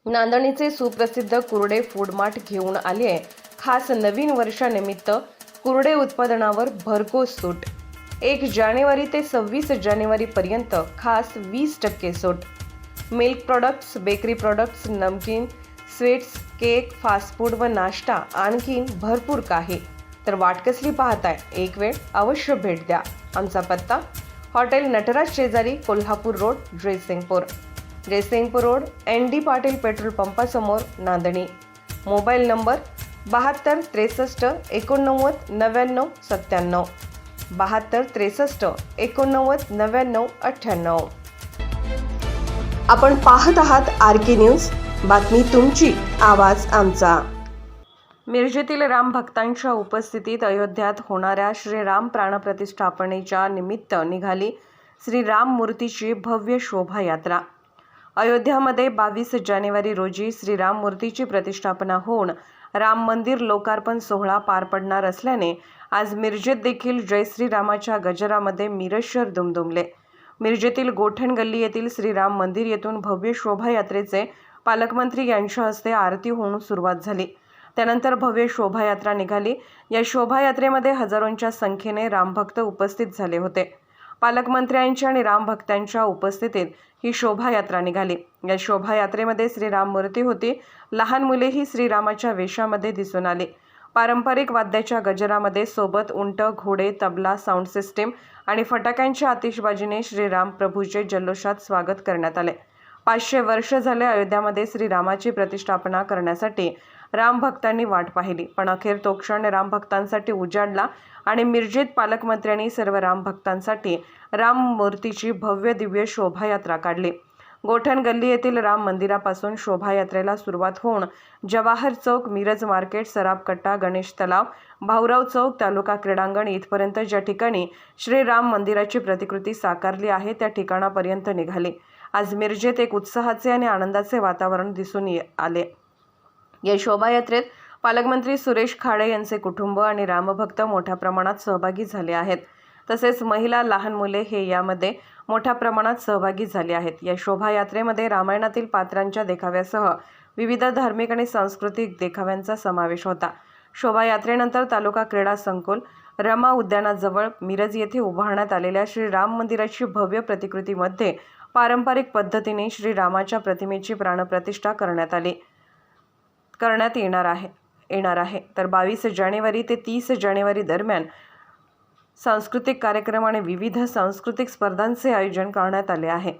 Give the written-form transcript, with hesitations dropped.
नांदणीचे सुप्रसिद्ध कुर्डे food mart घेऊन आले आहे खास नवीन वर्षानिमित्त कुर्डे उत्पादनावर भरघोस सूट। 1 जानेवारी ते 26 जानेवारी पर्यंत खास 20% सूट। मिल्क प्रोडक्ट्स, बेकरी प्रोडक्ट्स, नमकीन, स्वीट्स, केक, फास्ट फूड व नाश्ता आणखीन भरपूर काही। तर वाट कसली पाहताय? एक वेळ अवश्य भेट द्या। आमचा पत्ता हॉटेल नटराज शेजारी, Kolhapur road, Jaysingpur road, ND Patil petrol पंपासमोर, नांदणी। Mobile number 72 63 89 99 97, 72 63 89 99 98। आपण पाहत आहात RK न्यूज, बातमी तुमची, आवाज आमचा। मिरजेतील राम भक्तांच्या उपस्थितीत अयोध्यात होणाऱ्या श्रीराम प्राणप्रतिष्ठापनेच्या निमित्त निघाली श्रीराम मूर्तीची भव्य शोभायात्रा। अयोध्यामध्ये 22 जानेवारी रोजी श्रीराम मूर्तीची प्रतिष्ठापना होऊन राम मंदिर लोकार्पण सोहळा पार पडणार असल्याने आज मिरजेत देखील जय श्रीरामाच्या गजरामध्ये मिरजशहर दुमदुमले। मिरजेतील गोठण गल्ली येथील श्रीराम मंदिर येथून भव्य शोभायात्रेचे पालकमंत्री यांच्या हस्ते आरती होऊन सुरुवात झाली। त्यानंतर भव्य शोभायात्रा निघाली। या शोभायात्रेमध्ये हजारोंच्या संख्येने रामभक्त उपस्थित झाले होते। पालकमंत्र्यांच्या आणि रामभक्तांच्या उपस्थितीत ही शोभायात्रा निघाली। या शोभायात्रेमध्ये श्रीराम मूर्ती होती। लहान मुलेही श्रीरामाच्या वेशामध्ये दिसून आली। पारंपरिक वाद्याच्या गजरामध्ये सोबत उंट, घोडे, तबला, साऊंड सिस्टीम आणि फटाक्यांच्या आतिषबाजीने श्रीराम प्रभूचे जल्लोषात स्वागत करण्यात आले। 500 वर्ष झाले अयोध्यामध्ये श्रीरामाची प्रतिष्ठापना करण्यासाठी रामभक्तांनी वाट पाहिली, पण अखेर तो क्षण रामभक्तांसाठी उजाडला आणि मिरजेत पालकमंत्र्यांनी सर्व रामभक्तांसाठी राम मूर्तीची भव्य दिव्य शोभायात्रा काढली। गोठण गल्ली येथील राम मंदिरापासून शोभायात्रेला सुरुवात होऊन जवाहर चौक, मिरज मार्केट, सराफ कट्टा, गणेश तलाव, भाऊराव चौक, तालुका क्रीडांगण इथपर्यंत ज्या ठिकाणी श्रीराम मंदिराची प्रतिकृती साकारली आहे त्या ठिकाणापर्यंत निघाली। आज मिरजेत एक उत्साहाचे आणि आनंदाचे वातावरण दिसून आले। या शोभायात्रेत पालकमंत्री सुरेश खाडे यांचे कुटुंब आणि रामभक्त मोठ्या प्रमाणात सहभागी झाले आहेत। तसेच महिला, लहान मुले हे यामध्ये मोठ्या प्रमाणात सहभागी झाले आहेत। या शोभायात्रेमध्ये रामायणातील पात्रांच्या देखाव्यासह विविध धार्मिक आणि सांस्कृतिक देखाव्यांचा समावेश होता। शोभायात्रेनंतर तालुका क्रीडा संकुल, रमा उद्यानाजवळ मिरज येथे उभारण्यात आलेल्या श्रीराम मंदिराची भव्य प्रतिकृतीमध्ये पारंपरिक पद्धतीने श्रीरामाच्या प्रतिमेची प्राणप्रतिष्ठा करण्यात येणार आहे। तर 22 जानेवारी ते 30 जानेवारी दरम्यान सांस्कृतिक कार्यक्रम आणि विविध सांस्कृतिक स्पर्धांचे आयोजन करण्यात आले आहे।